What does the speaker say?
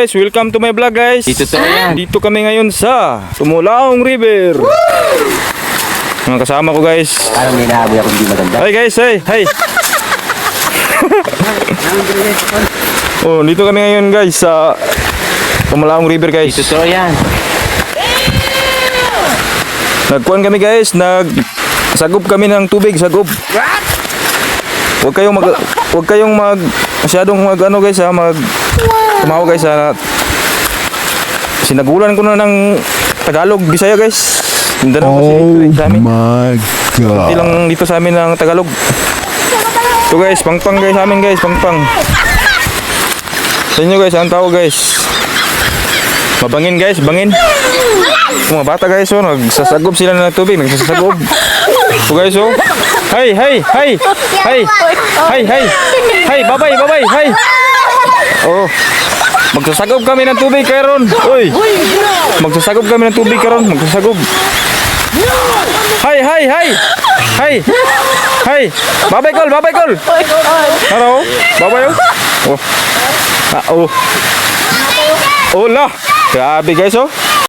Guys, welcome to my vlog guys. Dito kami ngayon sa Tumulaong River. Mga kasama ko guys. Parang may naaboy ako hindi maganda. Hi guys, hey. Oh, dito kami ngayon guys sa Tumulaong River guys. Totoo yan. Nagkuhan kami guys, nagsagop kami ng tubig, sagop. Huwag kayong masyadong ano guys ha, tumawa guys ha. Sinagulan ko na ng Tagalog, Bisaya guys. Oh my God. Hindi lang dito sa amin ng Tagalog. Ito guys, pangpang guys sa amin guys, pangpang. Sa inyo guys, ang tao guys. Mabangin guys, bangin. Mga bata guys, oh, nagsasagop sila ng tubig, nagsasagop. Ito guys, oh. Hey, babay, hey. Oh. Magsasagop kami ng tubig karon. Uy. Magsasagop kami ng tubig karon, magsasagop. Hey. Babay kol. Hello. Babay oh. Oh. Oh lah. Grabe guys oh.